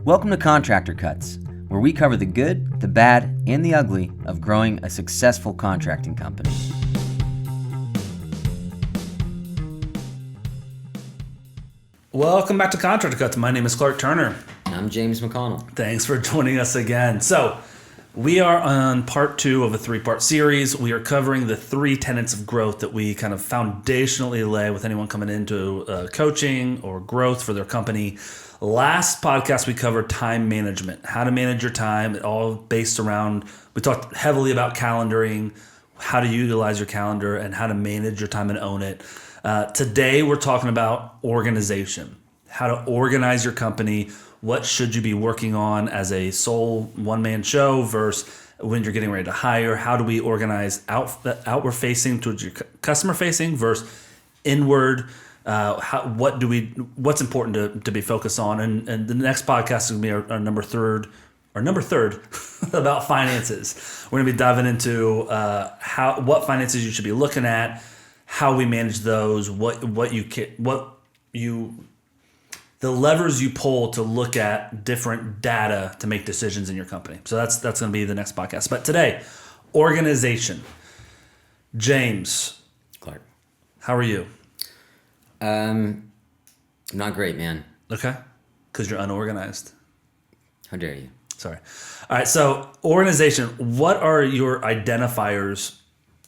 Welcome to Contractor Cuts, where we cover the good, the bad, and the ugly of growing a successful contracting company. Welcome back to Contractor Cuts. My name is Clark Turner. I'm James McConnell. Thanks for joining us again. So, we are on part 2 of a 3-part series. We are covering the 3 tenets of growth that we kind of foundationally lay with anyone coming into coaching or growth for their company. Last podcast, we covered time management, how to manage your time. It all based around, we talked heavily about calendaring, how to utilize your calendar, and how to manage your time and own it. Today, we're talking about organization, how to organize your company. What should you be working on as a sole one-man show versus when you're getting ready to hire? How do we organize outward facing towards your customer facing versus inward? What's important to be focused on? And the next podcast is going to be our number third about finances. We're going to be diving into what finances you should be looking at, how we manage those, the levers you pull to look at different data to make decisions in your company. So that's going to be the next podcast. But today, organization. James. Clark. How are you? Not great, man. Okay. Because you're unorganized. How dare you? Sorry. All right. So organization, what are your identifiers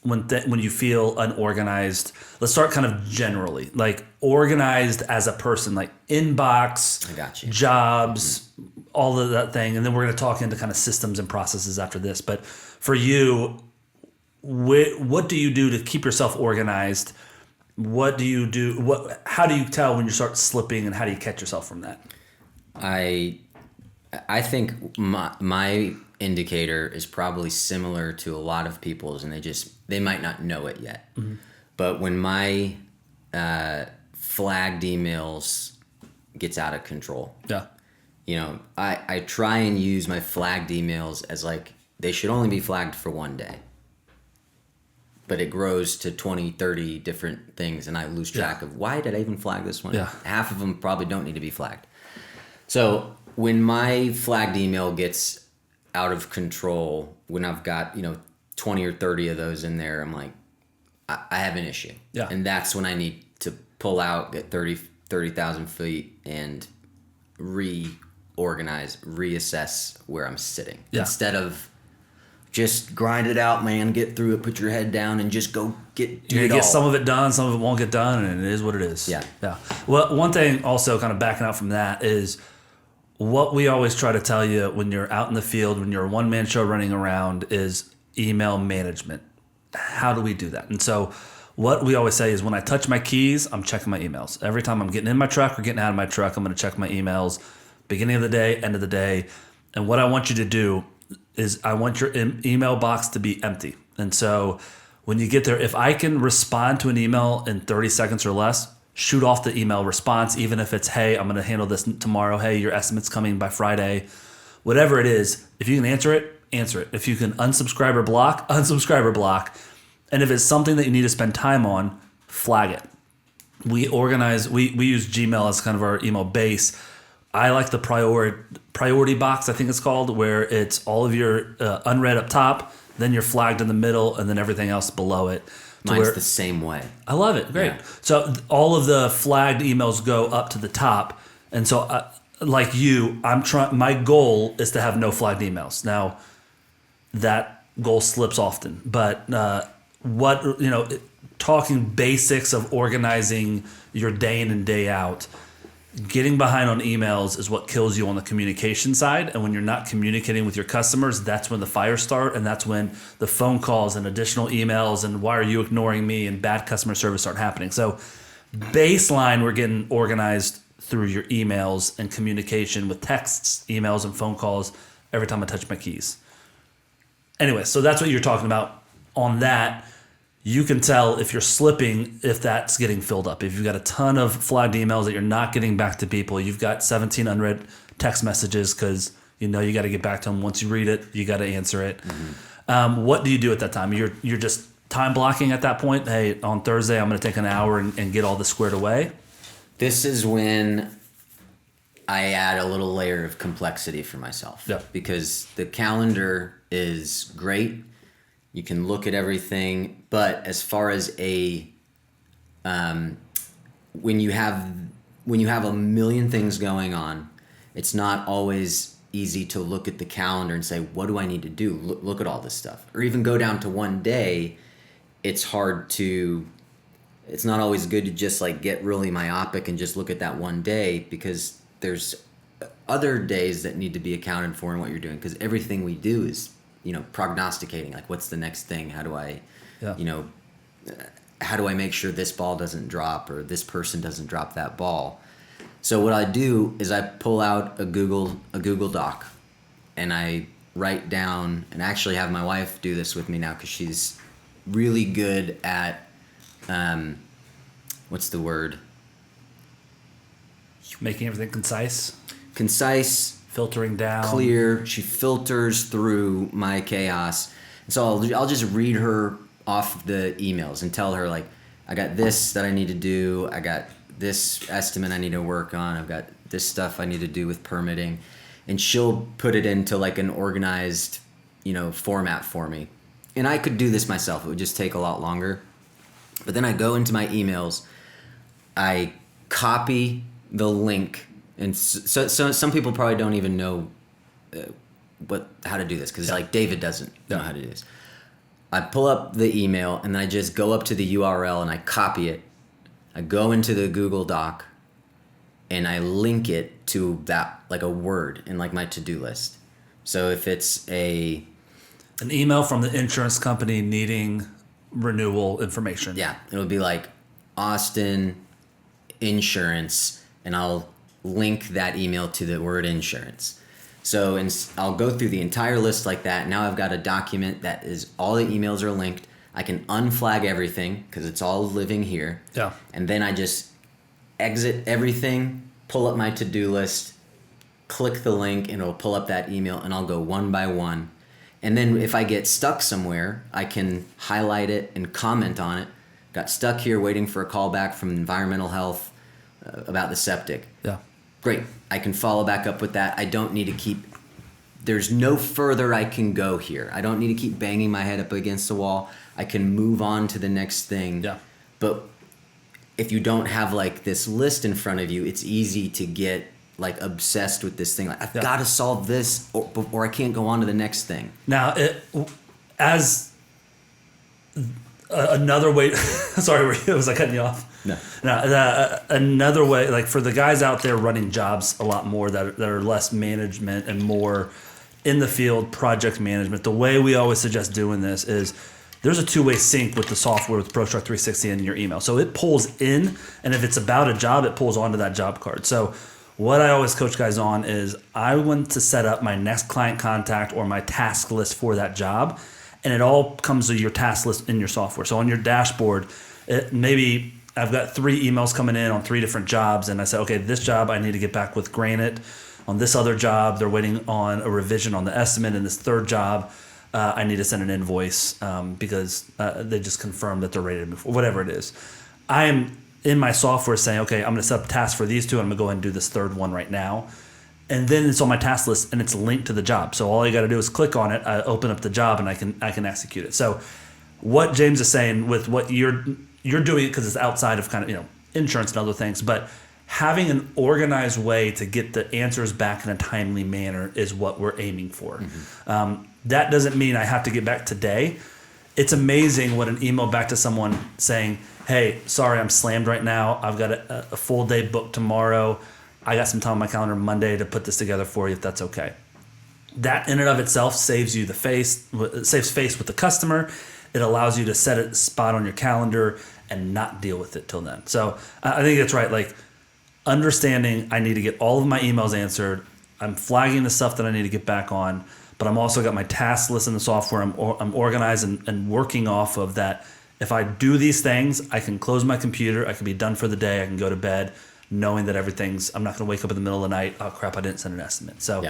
when you feel unorganized? Let's start kind of generally, like organized as a person, like inbox, I got you. Jobs, all of that thing. And then we're going to talk into kind of systems and processes after this. But for you, what do you do to keep yourself organized? What do you do? How do you tell when you start slipping, and how do you catch yourself from that? I think my indicator is probably similar to a lot of people's, and they might not know it yet. Mm-hmm. But when my flagged emails gets out of control, I try and use my flagged emails as like they should only be flagged for one day. But it grows to 20, 30 different things, and I lose track of why did I even flag this one? Yeah. Half of them probably don't need to be flagged. So when my flagged email gets out of control, when I've got 20 or 30 of those in there, I'm like, I have an issue. Yeah. And that's when I need to pull out, get 30,000 feet, and reorganize, reassess where I'm sitting. Yeah. Instead of just grind it out, man, get through it, put your head down, and just go do it all. Get some of it done, some of it won't get done, and it is what it is. Yeah. Well, one thing also kind of backing out from that is what we always try to tell you when you're out in the field, when you're a one-man show running around, is email management. How do we do that? And so what we always say is when I touch my keys, I'm checking my emails. Every time I'm getting in my truck or getting out of my truck, I'm going to check my emails, beginning of the day, end of the day. And what I want you to do is I want your email box to be empty. And so when you get there, if I can respond to an email in 30 seconds or less, shoot off the email response, even if it's, hey, I'm going to handle this tomorrow. Hey, your estimate's coming by Friday. Whatever it is, if you can answer it, answer it. If you can unsubscribe or block, unsubscribe or block. And if it's something that you need to spend time on, flag it. We use Gmail as kind of our email base. I like the priority box, I think it's called, where it's all of your unread up top, then you're flagged in the middle, and then everything else below it. Mine's the same way. I love it. Great. Yeah. So all of the flagged emails go up to the top. And so like you, my goal is to have no flagged emails. Now, that goal slips often. But talking basics of organizing your day in and day out, getting behind on emails is what kills you on the communication side. And when you're not communicating with your customers, that's when the fires start. And that's when the phone calls and additional emails and why are you ignoring me and bad customer service start happening. So baseline, we're getting organized through your emails and communication with texts, emails, and phone calls every time I touch my keys. Anyway, so that's what you're talking about. On that, you can tell if you're slipping, if that's getting filled up. If you've got a ton of flagged emails that you're not getting back to people, you've got 17 unread text messages because you got to get back to them. Once you read it, you got to answer it. Mm-hmm. What do you do at that time? You're just time blocking at that point. Hey, on Thursday, I'm going to take an hour and get all this squared away. This is when I add a little layer of complexity for myself. Yep. Because the calendar is great. You can look at everything, but as far as when you have a million things going on, it's not always easy to look at the calendar and say, what do I need to do? Look at all this stuff. Or even go down to one day. It's not always good to just like get really myopic and just look at that one day, because there's other days that need to be accounted for in what you're doing, because everything we do is, prognosticating, like what's the next thing? How do I, how do I make sure this ball doesn't drop or this person doesn't drop that ball? So what I do is I pull out a Google Doc, and I write down, and actually have my wife do this with me now, because she's really good at, what's the word? Making everything concise. Filtering down. Clear. She filters through my chaos. And so I'll just read her off the emails and tell her, like, I got this that I need to do. I got this estimate I need to work on. I've got this stuff I need to do with permitting. And she'll put it into like an organized, format for me. And I could do this myself. It would just take a lot longer. But then I go into my emails. I copy the link. And so some people probably don't even know how to do this, because like David doesn't know how to do this. I pull up the email, and then I just go up to the URL and I copy it. I go into the Google Doc and I link it to that, like a word in like my to-do list. So if it's an email from the insurance company needing renewal information. Yeah, it'll be like Austin Insurance, and I'll link that email to the word insurance. So I'll go through the entire list like that. Now I've got a document that is all the emails are linked. I can unflag everything because it's all living here. Yeah. And then I just exit everything, pull up my to-do list, click the link, and it'll pull up that email, and I'll go one by one. And then if I get stuck somewhere, I can highlight it and comment on it. Got stuck here waiting for a call back from environmental health about the septic. Yeah. Great. I can follow back up with that. I don't need to there's no further I can go here. I don't need to keep banging my head up against the wall. I can move on to the next thing. Yeah. But if you don't have like this list in front of you, it's easy to get like obsessed with this thing. Like, I've got to solve this or I can't go on to the next thing. Now, as another way, sorry, was I cutting you off? No. Another way, like for the guys out there running jobs a lot more that are less management and more in the field project management, the way we always suggest doing this is there's a two-way sync with the software with ProStruct 360 and your email. So it pulls in, and if it's about a job, it pulls onto that job card. So what I always coach guys on is I want to set up my next client contact or my task list for that job, and it all comes to your task list in your software. So on your dashboard, maybe I've got 3 emails coming in on 3 different jobs, and I say, okay, this job I need to get back with Granite. On this other job, they're waiting on a revision on the estimate. In this third job, I need to send an invoice because they just confirmed that they're ready to move forward, whatever it is. I am in my software saying, okay, I'm going to set up tasks for these 2, and I'm going to go ahead and do this third one right now. And then it's on my task list, and it's linked to the job. So all you got to do is click on it, I open up the job, and I can execute it. So what James is saying with what you're doing, because it's outside of kind of insurance and other things, but having an organized way to get the answers back in a timely manner is what we're aiming for. Mm-hmm. That doesn't mean I have to get back today. It's amazing what an email back to someone saying, hey, sorry, I'm slammed right now. I've got a full day booked tomorrow. I got some time on my calendar Monday to put this together for you if that's okay. That in and of itself saves you saves face with the customer. It allows you to set a spot on your calendar and not deal with it till then. So I think that's right. Like understanding I need to get all of my emails answered. I'm flagging the stuff that I need to get back on, but I'm also got my task list in the software. I'm organized and working off of that. If I do these things, I can close my computer. I can be done for the day. I can go to bed knowing that I'm not going to wake up in the middle of the night. Oh crap, I didn't send an estimate. So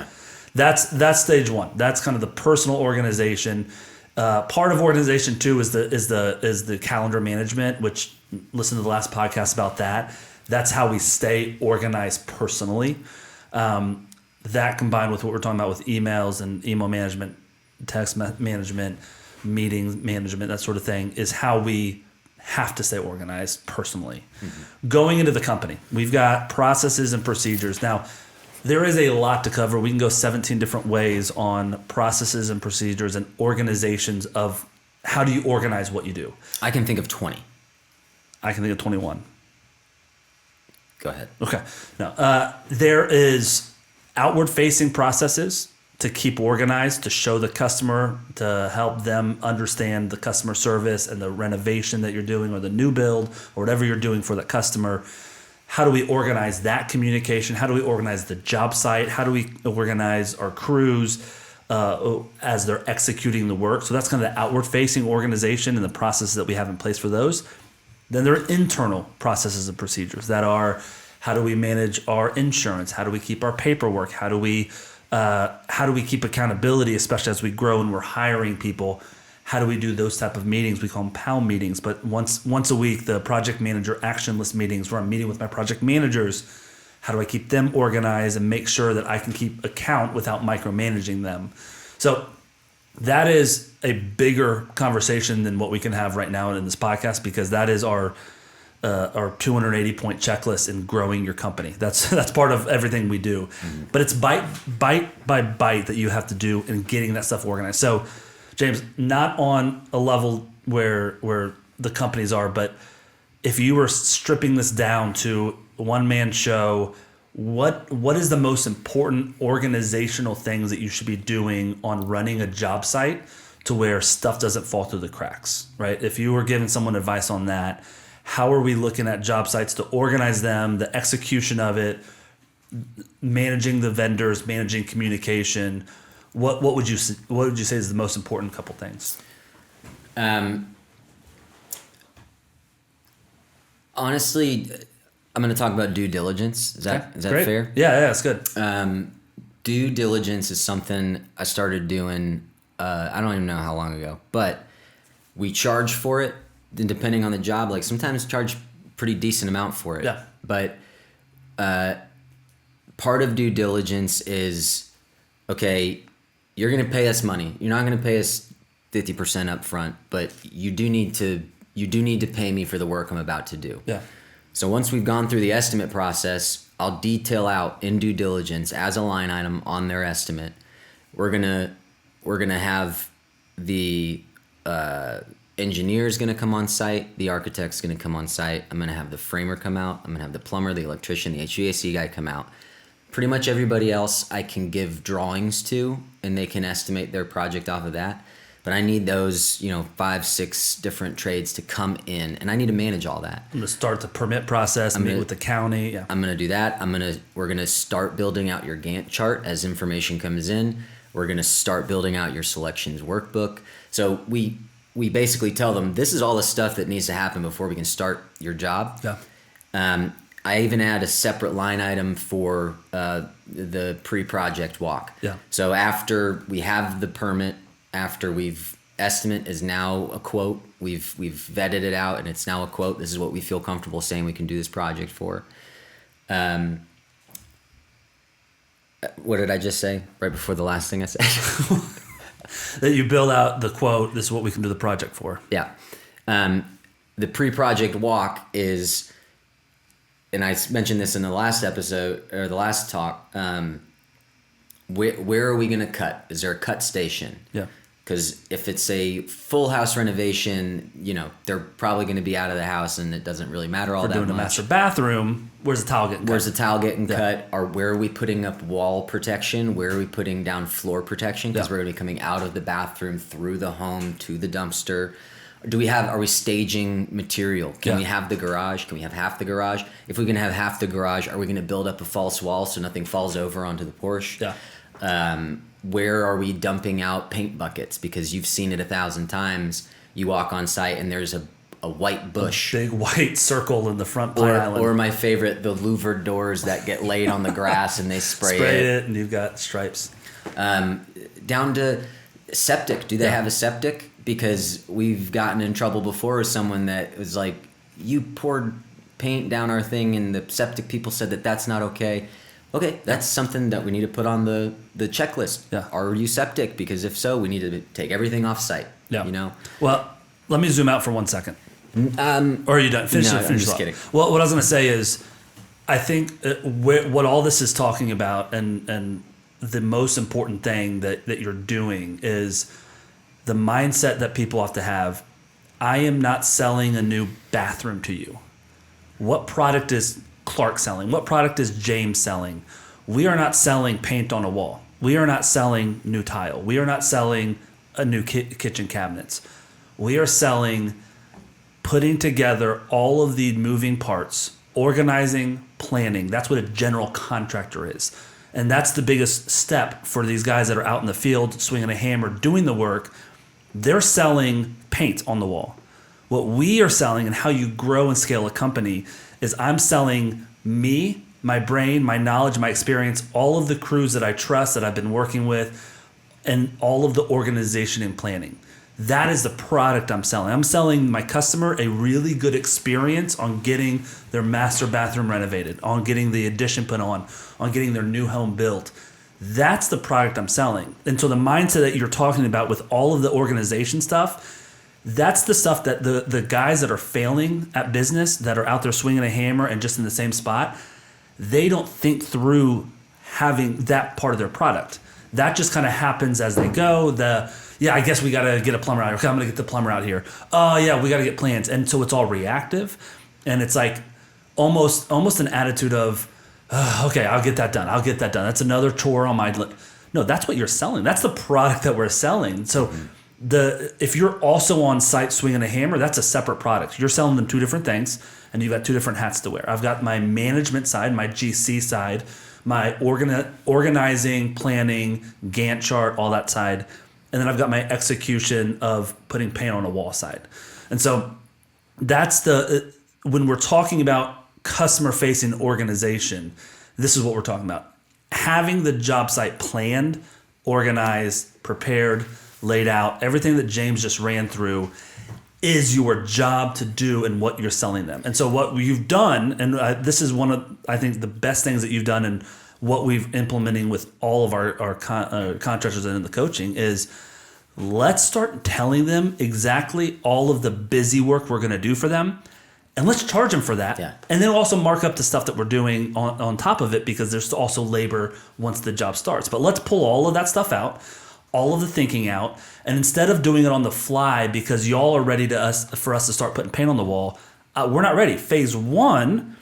that's stage 1. That's kind of the personal organization. Part of organization too is the calendar management, which listen to the last podcast about that. That's how we stay organized personally. That combined with what we're talking about with emails and email management, text management, meeting management, that sort of thing, is how we have to stay organized personally. Going into the company, we've got processes and procedures. Now, there is a lot to cover. We can go 17 different ways on processes and procedures and organizations of how do you organize what you do. I can think of 20. I can think of 21. Go ahead. Okay. Now, there is outward-facing processes to keep organized, to show the customer, to help them understand the customer service and the renovation that you're doing or the new build or whatever you're doing for the customer. How do we organize that communication? How do we organize the job site? How do we organize our crews as they're executing the work? So that's kind of the outward-facing organization and the processes that we have in place for those. Then there are internal processes and procedures that are, how do we manage our insurance? How do we keep our paperwork? How do we keep accountability, especially as we grow and we're hiring people? How do we do those type of meetings? We call them PAL meetings, but once a week, the project manager action list meetings where I'm meeting with my project managers. How do I keep them organized and make sure that I can keep account without micromanaging them? So that is a bigger conversation than what we can have right now in this podcast, because that is our 280-point checklist in growing your company. That's part of everything we do. But it's bite by bite that you have to do in getting that stuff organized. So, James, not on a level where the companies are, but if you were stripping this down to a one-man show, what is the most important organizational things that you should be doing on running a job site to where stuff doesn't fall through the cracks, right? If you were giving someone advice on that, how are we looking at job sites to organize them, the execution of it, managing the vendors, managing communication? What would you say is the most important couple things? Honestly, I'm going to talk about due diligence. Is that Great. fair? Yeah, that's good. Due diligence is something I started doing, I don't even know how long ago, but we charge for it. Then depending on the job, like sometimes charge pretty decent amount for it. Yeah. But part of due diligence is, okay, you're going to pay us money. You're not going to pay us 50% up front, but you do need to pay me for the work I'm about to do. Yeah. So once we've gone through the estimate process, I'll detail out in due diligence as a line item on their estimate. We're gonna have the engineer's gonna come on site, the architect's gonna come on site. I'm gonna have the framer come out. I'm gonna have the plumber, the electrician, the HVAC guy come out. Pretty much everybody else I can give drawings to, and they can estimate their project off of that. But I need those, 5, 6 different trades to come in, and I need to manage all that. I'm gonna start the permit process, meet with the county. Yeah. I'm gonna do that. We're gonna start building out your Gantt chart as information comes in. We're gonna start building out your selections workbook. So we basically tell them this is all the stuff that needs to happen before we can start your job. Yeah. I even add a separate line item for the pre-project walk. Yeah. So after we have the permit, after estimate is now a quote, we've vetted it out and it's now a quote. This is what we feel comfortable saying we can do this project for. What did I just say right before the last thing I said? That you build out the quote, this is what we can do the project for. Yeah. The pre-project walk is, and I mentioned this in the last episode or the last talk, where are we going to cut? Is there a cut station? Yeah. Because if it's a full house renovation, they're probably going to be out of the house and it doesn't really matter all that much. We're doing a master bathroom. Where's the tile getting cut? Where's the tile getting cut? Or where are we putting up wall protection? Where are we putting down floor protection? Because we're going to be coming out of the bathroom through the home to the dumpster. Are we staging material? Can we have the garage? Can we have half the garage? If we can have half the garage, are we going to build up a false wall so nothing falls over onto the Porsche? Yeah. Where are we dumping out paint buckets? Because you've seen it 1,000 times. You walk on site and there's a white bush. A big white circle in the front pine island. Or my favorite, the louvered doors that get laid on the grass and they spray it. And you've got stripes. Down to septic. Do they have a septic? Because we've gotten in trouble before with someone that was like, you poured paint down our thing and the septic people said that that's not okay. Okay, that's something that we need to put on the checklist. Yeah. Are you septic? Because if so, we need to take everything off site. Yeah. You know? Well, let me zoom out for 1 second. Or are you done? Finish no, it. I'm Finish just it. kidding. Well, what I was going to say is, I think what all this is talking about, and the most important thing that you're doing is the mindset that people have to have. I am not selling a new bathroom to you. What product is Clark selling? What product is James selling? We are not selling paint on a wall. We are not selling new tile. We are not selling a new kitchen cabinets. We are selling putting together all of the moving parts, organizing, planning. That's what a general contractor is. And that's the biggest step for these guys that are out in the field swinging a hammer, doing the work. They're selling paint on the wall. What we are selling and how you grow and scale a company is I'm selling me, my brain, my knowledge, my experience, all of the crews that I trust, that I've been working with, and all of the organization and planning. That is the product I'm selling. I'm selling my customer a really good experience on getting their master bathroom renovated, on getting the addition put on getting their new home built. That's the product I'm selling. And so the mindset that you're talking about with all of the organization stuff, that's the stuff that the guys that are failing at business, that are out there swinging a hammer and just in the same spot, they don't think through having that part of their product. That just kind of happens as they go. I guess we got to get a plumber out here. Okay, I'm going to get the plumber out here. Oh, yeah, we got to get plans. And so it's all reactive. And it's like almost an attitude of, okay, I'll get that done. That's another chore on my list. No, that's what you're selling. That's the product that we're selling. So if you're also on site swinging a hammer, that's a separate product. You're selling them two different things, and you've got two different hats to wear. I've got my management side, my GC side, my organizing, planning, Gantt chart, all that side. And then I've got my execution of putting paint on a wall side. And so that's when we're talking about customer facing organization, this is what we're talking about. Having the job site planned, organized, prepared, laid out, everything that James just ran through is your job to do and what you're selling them. And so what you've done, and this is one of, I think, the best things that you've done and what we've implementing with all of our contractors and in the coaching is let's start telling them exactly all of the busy work we're going to do for them. And let's charge them for that. Yeah. And then also mark up the stuff that we're doing on top of it, because there's also labor once the job starts. But let's pull all of that stuff out, all of the thinking out. And instead of doing it on the fly because y'all are ready for us to start putting paint on the wall, we're not ready. Phase 1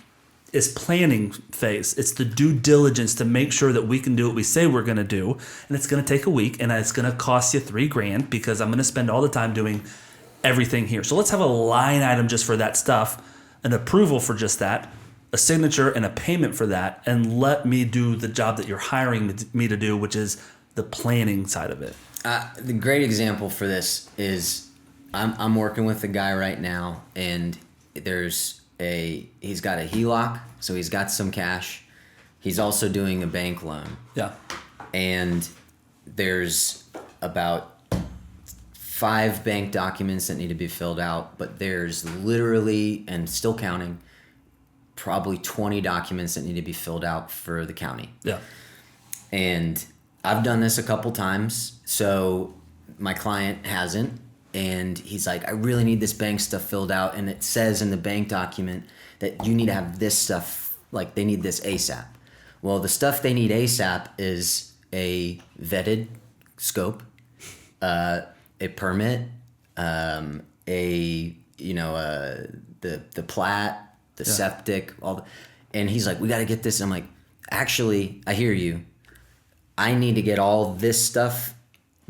is planning phase. It's the due diligence to make sure that we can do what we say we're going to do. And it's going to take a week, and it's going to cost you $3,000 because I'm going to spend all the time doing everything here. So let's have a line item just for that stuff, an approval for just that, a signature and a payment for that, and let me do the job that you're hiring me to do, which is the planning side of it. The great example for this is I'm working with a guy right now, and he's got a HELOC, so he's got some cash. He's also doing a bank loan. Yeah. And there's about 5 bank documents that need to be filled out, but there's literally, and still counting, probably 20 documents that need to be filled out for the county. Yeah. And I've done this a couple times, so my client hasn't, and he's like, I really need this bank stuff filled out, and it says in the bank document that you need to have this stuff, like they need this ASAP. Well, the stuff they need ASAP is a vetted scope, a permit, the plat, the septic, and he's like, we got to get this. And I'm like, actually, I hear you. I need to get all this stuff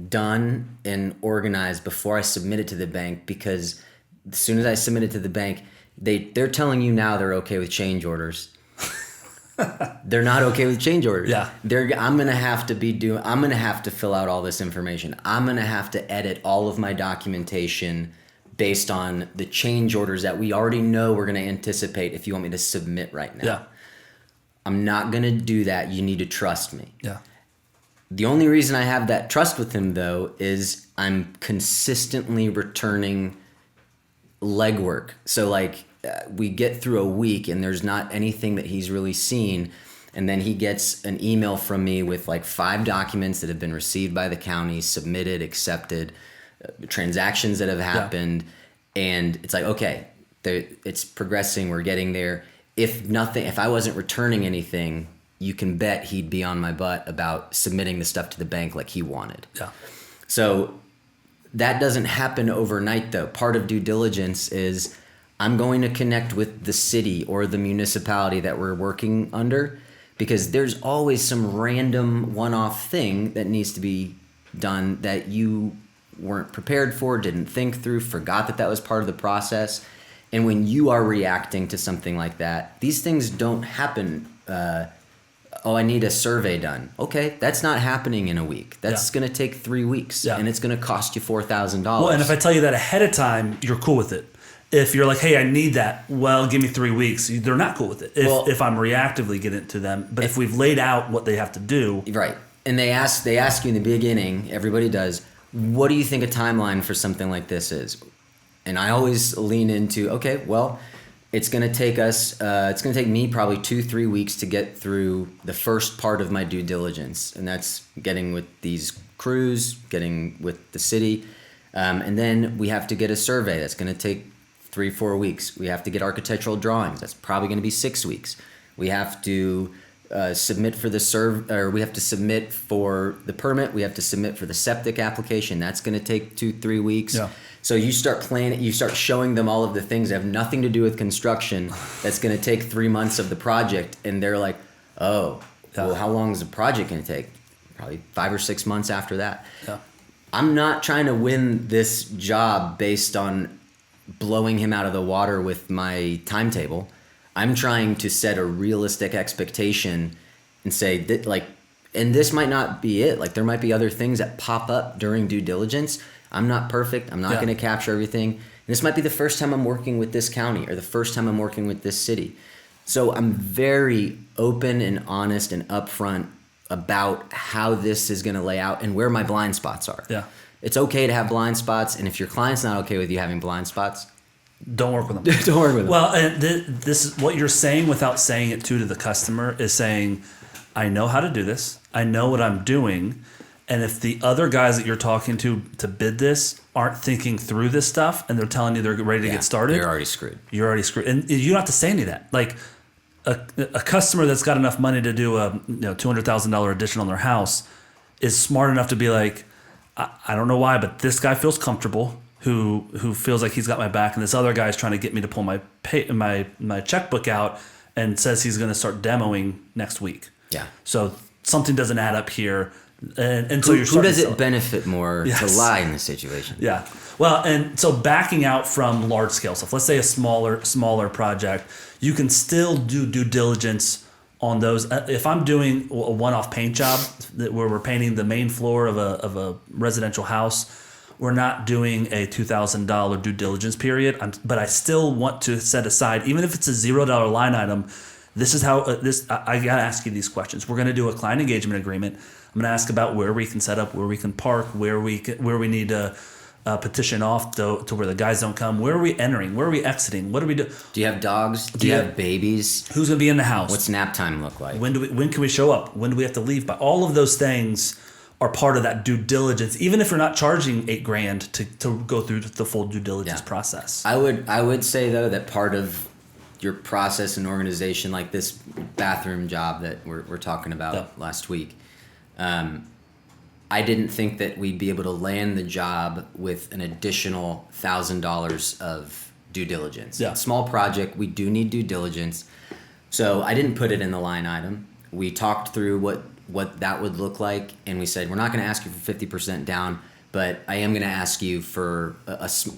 done and organized before I submit it to the bank, because as soon as I submit it to the bank, they're telling you now they're okay with change orders. They're not okay with change orders. Yeah. I'm gonna have to fill out all this information. I'm gonna have to edit all of my documentation based on the change orders that we already know we're gonna anticipate if you want me to submit right now. Yeah. I'm not gonna do that. You need to trust me. Yeah. The only reason I have that trust with him, though, is I'm consistently returning legwork. So, we get through a week and there's not anything that he's really seen. And then he gets an email from me with like 5 documents that have been received by the county, submitted, accepted, transactions that have happened. And it's like, okay, it's progressing. We're getting there. If I wasn't returning anything, you can bet he'd be on my butt about submitting the stuff to the bank like he wanted. Yeah. So that doesn't happen overnight, though. Part of due diligence is I'm going to connect with the city or the municipality that we're working under, because there's always some random one-off thing that needs to be done that you weren't prepared for, didn't think through, forgot that was part of the process. And when you are reacting to something like that, these things don't happen. I need a survey done. Okay, that's not happening in a week. That's going to take 3 weeks, and it's going to cost you $4,000. Well, and if I tell you that ahead of time, you're cool with it. If you're like, hey, I need that, well, give me 3 weeks, they're not cool with it. If I'm reactively getting it to them. But if we've laid out what they have to do. Right. And they ask you in the beginning, everybody does, what do you think a timeline for something like this is? And I always lean into, okay, well, it's going to take me probably 2-3 weeks to get through the first part of my due diligence. And that's getting with these crews, getting with the city. And then we have to get a survey. That's going to take 3-4 weeks. We have to get architectural drawings. That's probably going to be 6 weeks. We have to submit for the we have to submit for the permit. We have to submit for the septic application. That's going to take 2-3 weeks. Yeah. So you start planning. You start showing them all of the things that have nothing to do with construction. That's going to take 3 months of the project, and they're like, "Oh, well, how long is the project going to take? Probably 5 or 6 months after that." Yeah. I'm not trying to win this job based on blowing him out of the water with my timetable. I'm trying to set a realistic expectation and say that, like, and this might not be it. Like, there might be other things that pop up during due diligence. I'm not perfect. I'm not going to capture everything. And this might be the first time I'm working with this county or the first time I'm working with this city. So I'm very open and honest and upfront about how this is going to lay out and where my blind spots are. Yeah. It's okay to have blind spots, and if your client's not okay with you having blind spots, don't work with them. Don't work with them. Well, and this is what you're saying without saying it to the customer is saying, I know how to do this. I know what I'm doing. And if the other guys that you're talking to bid this aren't thinking through this stuff and they're telling you they're ready to get started, you're already screwed. You're already screwed. And you don't have to say any of that. Like a customer that's got enough money to do a $200,000 addition on their house is smart enough to be like, I don't know why, but this guy feels comfortable, who feels like he's got my back, and this other guy is trying to get me to pull my checkbook out and says he's going to start demoing next week. Yeah. So something doesn't add up here. And so who does it benefit more to lie in this situation? Yeah. Well, and so backing out from large scale stuff, let's say a smaller project, you can still do due diligence on those. If I'm doing a one-off paint job where we're painting the main floor of a residential house, we're not doing a $2,000 due diligence period. But I still want to set aside, even if it's a $0 line item. This is how I gotta ask you these questions. We're gonna do a client engagement agreement. I'm gonna ask about where we can set up, where we can park, where we need to petition off to where the guys don't come. Where are we entering? Where are we exiting? What do we do? Do you have dogs? Do you have babies? Who's gonna be in the house? What's nap time look like? When can we show up? When do we have to leave? But all of those things are part of that due diligence. Even if you're not charging $8,000 to go through the full due diligence process. I would say though that part of your process and organization, like this bathroom job that we're talking about last week, I didn't think that we'd be able to land the job with an additional $1,000 of due diligence. Yeah. Small project, we do need due diligence. So I didn't put it in the line item. We talked through what that would look like, and we said, we're not going to ask you for 50% down, but I am going to ask you for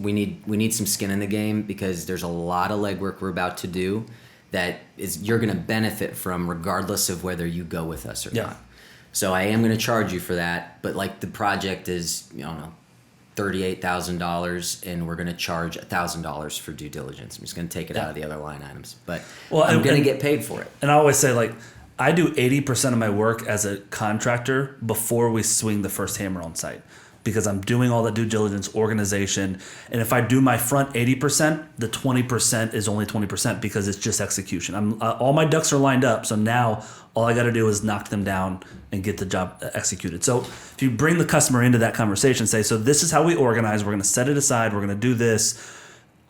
we need some skin in the game, because there's a lot of legwork we're about to do that you're going to benefit from regardless of whether you go with us or not. So I am going to charge you for that, but like the project is, $38,000, and we're going to charge $1,000 for due diligence. I'm just going to take it out of the other line items, but I'm going to get paid for it. And I always say, like, I do 80% of my work as a contractor before we swing the first hammer on site, because I'm doing all that due diligence, organization. And if I do my front 80%, the 20% is only 20% because it's just execution. All my ducks are lined up. So now All I got to do is knock them down and get the job executed. So if you bring the customer into that conversation, say, so this is how we organize. We're going to set it aside. We're going to do this.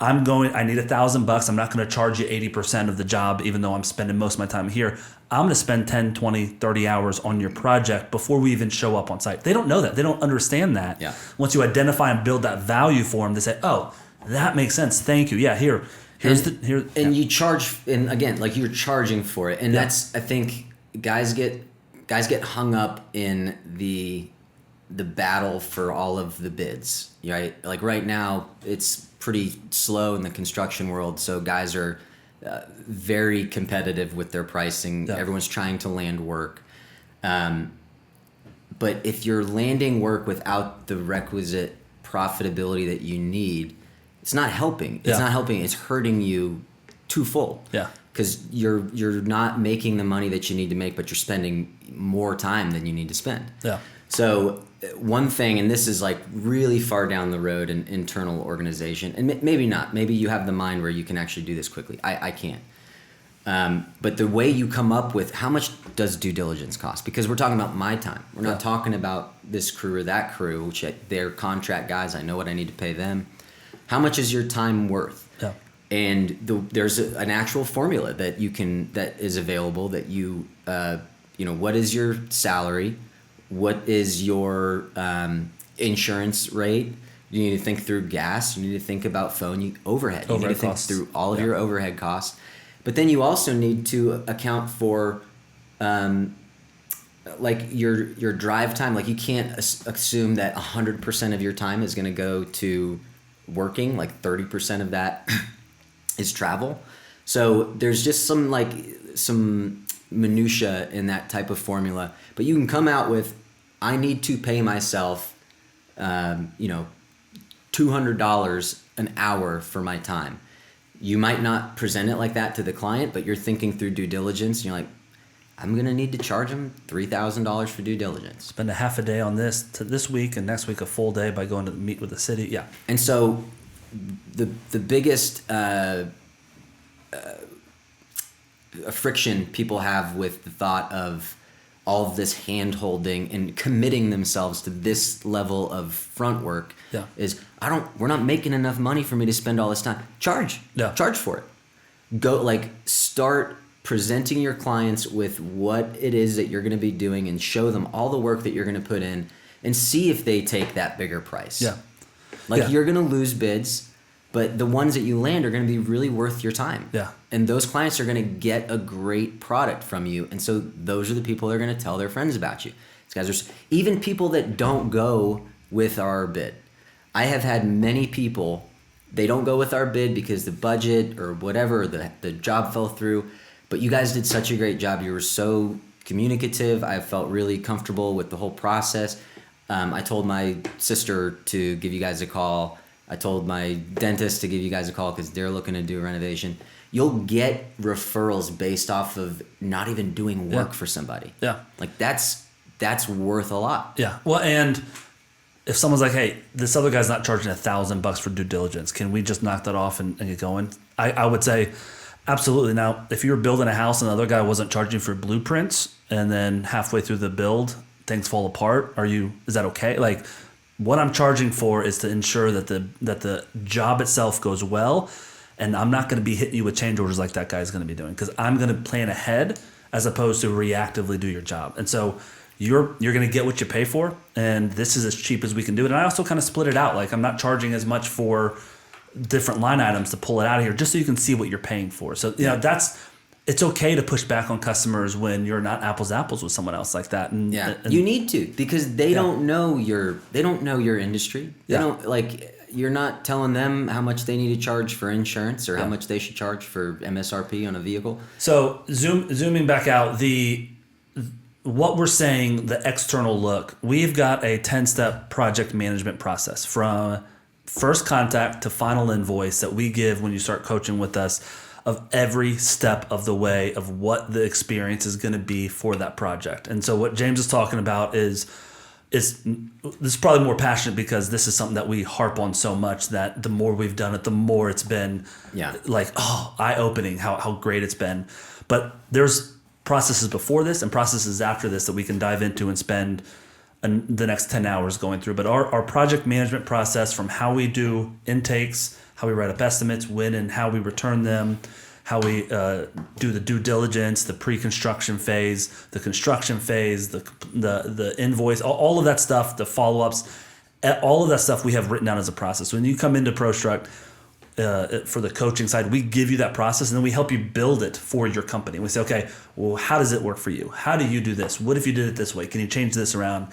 I need $1,000. I'm not going to charge you 80% of the job, even though I'm spending most of my time here. I'm going to spend 10, 20, 30 hours on your project before we even show up on site. They don't know that. They don't understand that. Yeah. Once you identify and build that value for them, they say, oh, that makes sense. Thank you. Yeah, you charge, and again, like you're charging for it. And that's, I think guys get hung up in the battle for all of the bids, right? Like right now it's pretty slow in the construction world. So guys are very competitive with their pricing. Yeah. Everyone's trying to land work. But if you're landing work without the requisite profitability that you need, it's not helping. It's not helping. It's hurting you twofold. Yeah. Because you're not making the money that you need to make, but you're spending more time than you need to spend. Yeah. So one thing, and this is like really far down the road in internal organization, and maybe not. Maybe you have the mind where you can actually do this quickly. I can't. But the way you come up with how much does due diligence cost? Because we're talking about my time. We're not talking about this crew or that crew, which they're contract guys. I know what I need to pay them. How much is your time worth? Yeah. And there's an actual formula that is available that what is your salary? What is your insurance rate? You need to think through gas. You need to think about overhead. You need to think through all of your overhead costs. But then you also need to account for like your drive time. Like you can't assume that 100% of your time is going to go to working. Like 30% of that is travel. So there's just some minutia in that type of formula. But you can come out with, I need to pay myself, $200 an hour for my time. You might not present it like that to the client, but you're thinking through due diligence. And you're like, I'm going to need to charge them $3,000 for due diligence. Spend a half a day on this week, and next week a full day by going to meet with the city. Yeah. And so the biggest friction people have with the thought of all of this hand holding and committing themselves to this level of front work is we're not making enough money for me to spend all this time. Charge for it. Start presenting your clients with what it is that you're going to be doing and show them all the work that you're going to put in and see if they take that bigger price. Yeah. You're going to lose bids, but the ones that you land are going to be really worth your time. Yeah. And those clients are going to get a great product from you. And so those are the people that are going to tell their friends about you. These guys are even people that don't go with our bid. I have had many people, they don't go with our bid because the budget or whatever, the job fell through. But you guys did such a great job. You were so communicative. I felt really comfortable with the whole process. I told my sister to give you guys a call. I told my dentist to give you guys a call because they're looking to do a renovation. You'll get referrals based off of not even doing work for somebody. Yeah. That's worth a lot. Yeah. Well, and if someone's like, hey, this other guy's not charging $1,000 for due diligence, can we just knock that off and get going? I would say absolutely. Now, if you were building a house and the other guy wasn't charging for blueprints and then halfway through the build, things fall apart, is that okay? Like, what I'm charging for is to ensure that the job itself goes well, and I'm not going to be hitting you with change orders like that guy's going to be doing because I'm going to plan ahead as opposed to reactively do your job. And so you're going to get what you pay for, and this is as cheap as we can do it. And I also kind of split it out. Like I'm not charging as much for different line items to pull it out of here just so you can see what you're paying for. So it's okay to push back on customers when you're not apples to apples with someone else like that. And you need to, because they don't know your industry. They don't you're not telling them how much they need to charge for insurance or how much they should charge for MSRP on a vehicle. So zooming back out, what we're saying, the external look, we've got a 10-step project management process from first contact to final invoice that we give when you start coaching with us, of every step of the way of what the experience is going to be for that project. And so what James is talking about is this is probably more passionate because this is something that we harp on so much that the more we've done it, the more it's been eye-opening how great it's been. But there's processes before this and processes after this that we can dive into and spend the next 10 hours going through. But our project management process, from how we do intakes, how we write up estimates, when and how we return them, how we do the due diligence, the pre-construction phase, the construction phase, the invoice, all of that stuff, the follow-ups, all of that stuff we have written down as a process. When you come into ProStruct for the coaching side, we give you that process and then we help you build it for your company. We say, okay, well, how does it work for you? How do you do this? What if you did it this way? Can you change this around?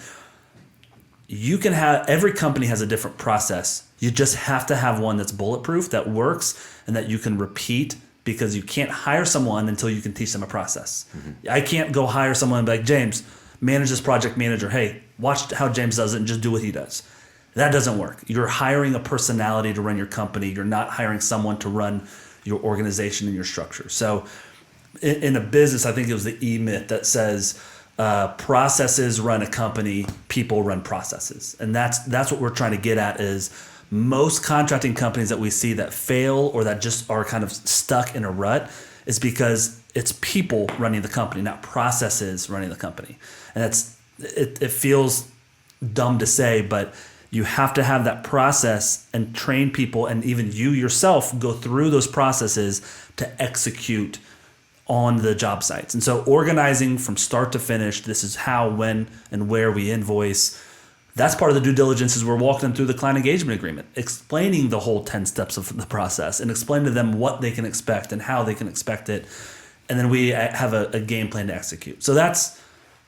You can have, every company has a different process. You just have to have one that's bulletproof, that works, and that you can repeat, because you can't hire someone until you can teach them a process. Mm-hmm. I can't go hire someone and be like, James, manage this project manager. Hey, watch how James does it and just do what he does. That doesn't work. You're hiring a personality to run your company. You're not hiring someone to run your organization and your structure. So in a business, I think it was the E-Myth that says processes run a company, people run processes. And that's what we're trying to get at is most contracting companies that we see that fail or that just are kind of stuck in a rut is because it's people running the company, not processes running the company. And it feels dumb to say, but you have to have that process and train people, and even you yourself go through those processes to execute on the job sites. And so organizing from start to finish, this is how, when, and where we invoice. That's part of the due diligence, is we're walking them through the client engagement agreement, explaining the whole 10 steps of the process and explain to them what they can expect and how they can expect it. And then we have a game plan to execute. So that's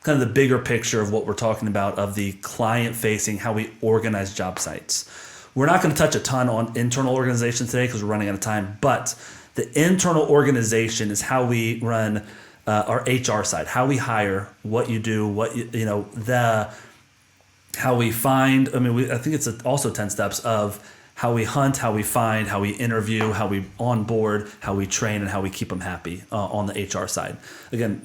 kind of the bigger picture of what we're talking about, of the client facing, how we organize job sites. We're not going to touch a ton on internal organization today because we're running out of time, but the internal organization is how we run our HR side, how we hire, what you do, how we find. I think it's also 10 steps of how we hunt, how we find, how we interview, how we onboard, how we train, and how we keep them happy on the HR side. Again,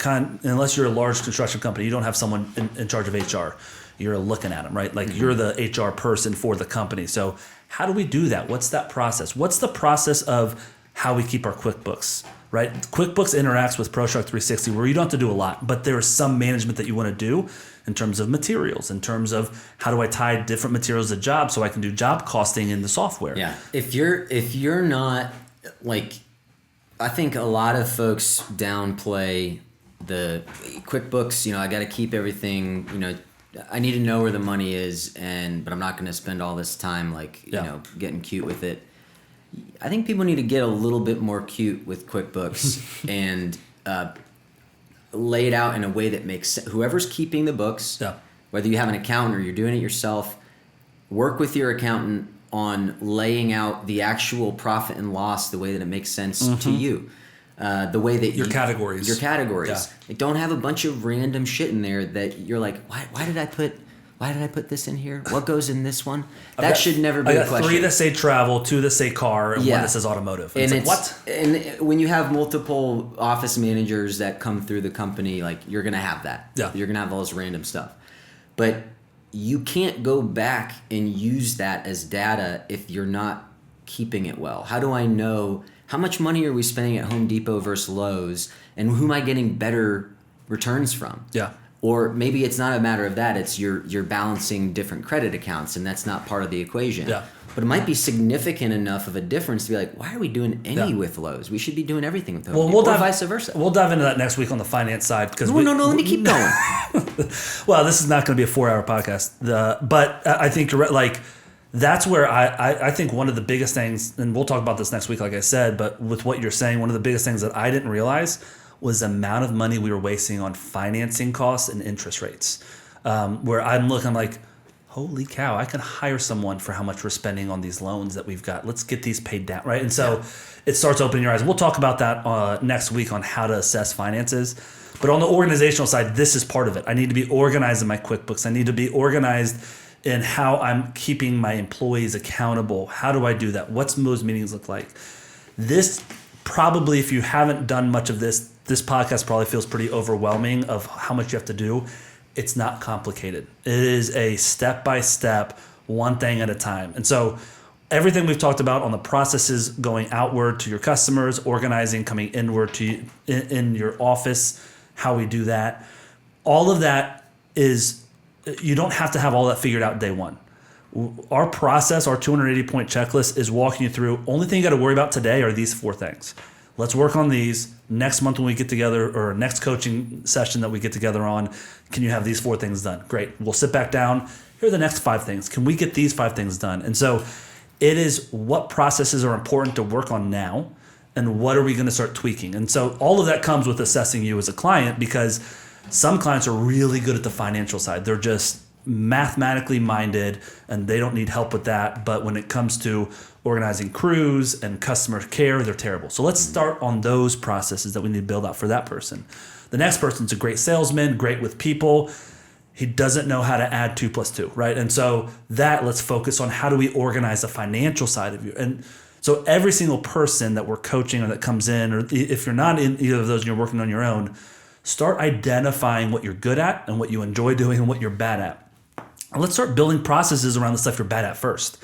unless you're a large construction company, you don't have someone in charge of HR. You're looking at them, right? Like you're the HR person for the company. So how do we do that? What's that process? What's the process of how we keep our QuickBooks, right? QuickBooks interacts with ProStruct 360 where you don't have to do a lot, but there is some management that you want to do in terms of materials, in terms of how do I tie different materials to jobs so I can do job costing in the software. Yeah. If you're not, like, I think a lot of folks downplay the QuickBooks. I got to keep everything, I need to know where the money is, but I'm not going to spend all this time getting cute with it. I think people need to get a little bit more cute with QuickBooks and lay it out in a way that makes sense. Whoever's keeping the books, whether you have an accountant or you're doing it yourself, work with your accountant on laying out the actual profit and loss the way that it makes sense to you. The way that your categories. Yeah. Like, don't have a bunch of random shit in there that you're like, why did I put this in here? What goes in this one? That should never be a question. 3 that say travel, 2 that say car, and 1 that says automotive. And it's like, what? And when you have multiple office managers that come through the company, like, you're gonna have that. Yeah. You're gonna have all this random stuff. But you can't go back and use that as data if you're not keeping it well. How do I know how much money are we spending at Home Depot versus Lowe's, and who am I getting better returns from? Yeah. Or maybe it's not a matter of that. It's you're balancing different credit accounts, and that's not part of the equation. Yeah. But it might be significant enough of a differance to be like, why are we doing any with Lowe's? We should be doing everything with Home Depot, or vice versa. We'll dive into that next week on the finance side. No, let me keep going. Well, this is not going to be a 4-hour podcast. But I think you're right. Like, that's where I think one of the biggest things, and we'll talk about this next week, like I said, but with what you're saying, one of the biggest things that I didn't realize was the amount of money we were wasting on financing costs and interest rates. Where I'm like, holy cow, I can hire someone for how much we're spending on these loans that we've got. Let's get these paid down, right? And so it starts opening your eyes. We'll talk about that next week on how to assess finances. But on the organizational side, this is part of it. I need to be organized in my QuickBooks. I need to be organized in how I'm keeping my employees accountable. How do I do that? What's those meetings look like? This probably, if you haven't done much of this podcast probably feels pretty overwhelming of how much you have to do. It's not complicated. It is a step-by-step, one thing at a time. And so everything we've talked about on the processes going outward to your customers, organizing, coming inward to you, in your office, how we do that. All of that is, you don't have to have all that figured out day one. Our process, our 280-point checklist is walking you through, only thing you got to worry about today are these 4 things. Let's work on these. Next month when we get together, or next coaching session that we get together on, can you have these 4 things done? Great. We'll sit back down. Here are the next 5 things. Can we get these 5 things done? And so it is, what processes are important to work on now, and what are we going to start tweaking? And so all of that comes with assessing you as a client, because some clients are really good at the financial side. They're just mathematically minded and they don't need help with that. But when it comes to organizing crews and customer care, they're terrible. So let's start on those processes that we need to build out for that person. The next person's a great salesman, great with people. He doesn't know how to add 2 + 2, right? And so let's focus on how do we organize the financial side of you. And so every single person that we're coaching or that comes in, or if you're not in either of those and you're working on your own, start identifying what you're good at and what you enjoy doing and what you're bad at. And let's start building processes around the stuff you're bad at first.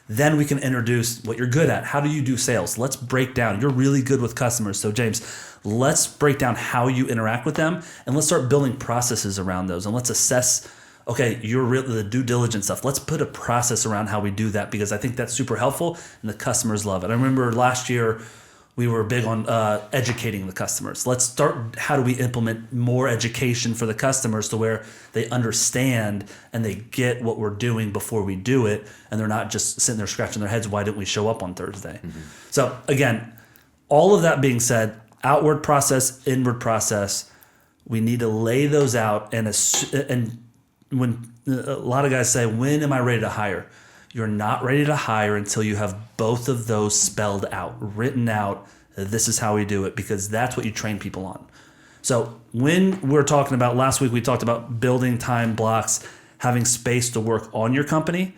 Then we can introduce what you're good at. How do you do sales? Let's break down. You're really good with customers. So James, let's break down how you interact with them, and let's start building processes around those. And let's assess, okay, the due diligence stuff. Let's put a process around how we do that, because I think that's super helpful and the customers love it. I remember last year we were big on educating the customers. Let's start, how do we implement more education for the customers to where they understand and they get what we're doing before we do it, and they're not just sitting there scratching their heads, why didn't we show up on Thursday? Mm-hmm. So again, all of that being said, outward process, inward process, we need to lay those out. And when a lot of guys say, when am I ready to hire? You're not ready to hire until you have both of those spelled out, written out. This is how we do it, because that's what you train people on. So when we're talking about, last week we talked about building time blocks, having space to work on your company.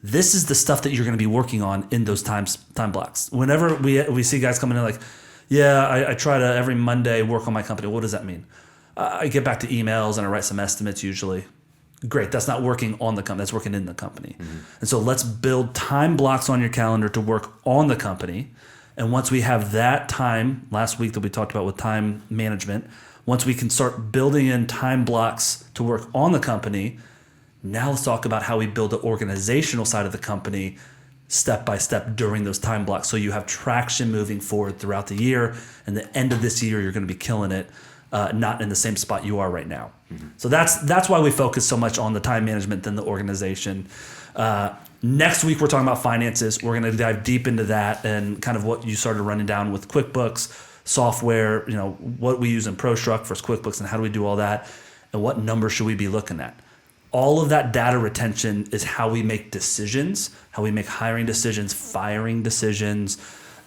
This is the stuff that you're going to be working on in those time blocks. Whenever we see guys coming in like, yeah, I try to every Monday work on my company. What does that mean? I get back to emails and I write some estimates usually. Great, that's not working on the company, that's working in the company. Mm-hmm. And so let's build time blocks on your calendar to work on the company. And once we have that time, last week that we talked about with time management, once we can start building in time blocks to work on the company, now let's talk about how we build the organizational side of the company step by step during those time blocks. So you have traction moving forward throughout the year, and the end of this year, you're going to be killing it. Not in the same spot you are right now. Mm-hmm. So that's why we focus so much on the time management than the organization. Next week, we're talking about finances. We're going to dive deep into that and kind of what you started running down with QuickBooks, software, what we use in ProStruct versus QuickBooks, and how do we do all that, and what numbers should we be looking at. All of that data retention is how we make decisions, how we make hiring decisions, firing decisions,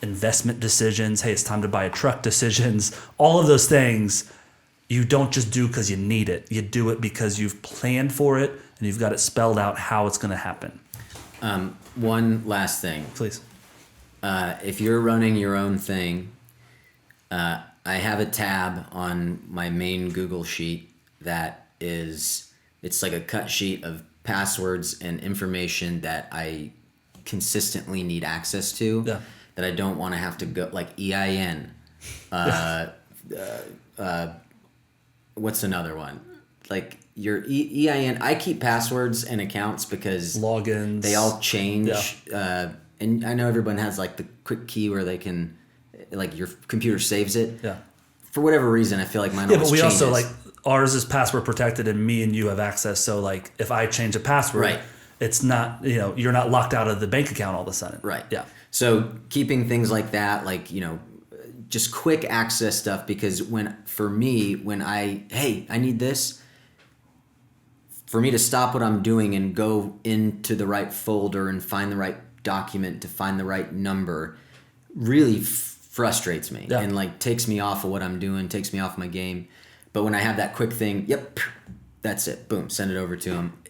investment decisions, hey, it's time to buy a truck decisions, all of those things you don't just do because you need it. You do it because you've planned for it and you've got it spelled out how it's going to happen. One last thing. Please. If you're running your own thing, I have a tab on my main Google sheet that it's like a cut sheet of passwords and information that I consistently need access to. Yeah. That I don't want to have to go, like EIN. What's another one? Like your EIN. I keep passwords and accounts because logins, they all change. Yeah. And I know everyone has like the quick key where they can, like your computer saves it. Yeah. For whatever reason, I feel like mine. Yeah, but we changes. Also like ours is password protected, and me and you have access. So like if I change a password, right. It's not, you're not locked out of the bank account all of a sudden. Right. Yeah. So keeping things like that, like, just quick access stuff, because when I need this, for me to stop what I'm doing and go into the right folder and find the right document to find the right number really frustrates me. Yeah. And like takes me off of what I'm doing, takes me off my game. But when I have that quick thing, yep, that's it. Boom, send it over to them.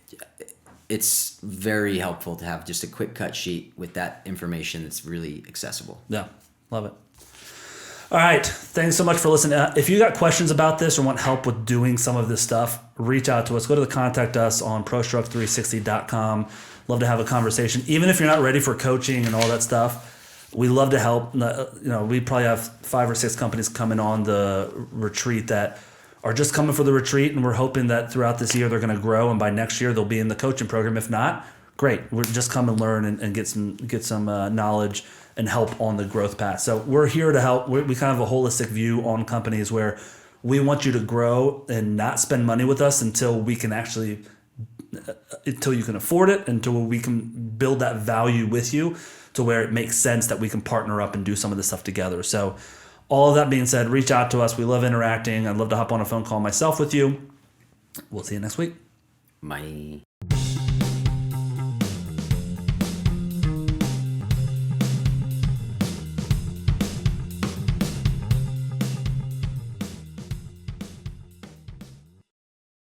It's very helpful to have just a quick cut sheet with that information that's really accessible. Yeah, love it. All right, thanks so much for listening. If you got questions about this or want help with doing some of this stuff, reach out to us. Go to the Contact Us on ProStroke360.com. Love to have a conversation. Even if you're not ready for coaching and all that stuff, we love to help. We probably have 5 or 6 companies coming on the retreat that are just coming for the retreat, and we're hoping that throughout this year they're going to grow, and by next year they'll be in the coaching program. If not, great. We're just come and learn and get some knowledge and help on the growth path. So we're here to help. We kind of have a holistic view on companies where we want you to grow and not spend money with us until you can afford it, until we can build that value with you to where it makes sense that we can partner up and do some of this stuff together. So all of that being said, reach out to us. We love interacting. I'd love to hop on a phone call myself with you. We'll see you next week. Bye.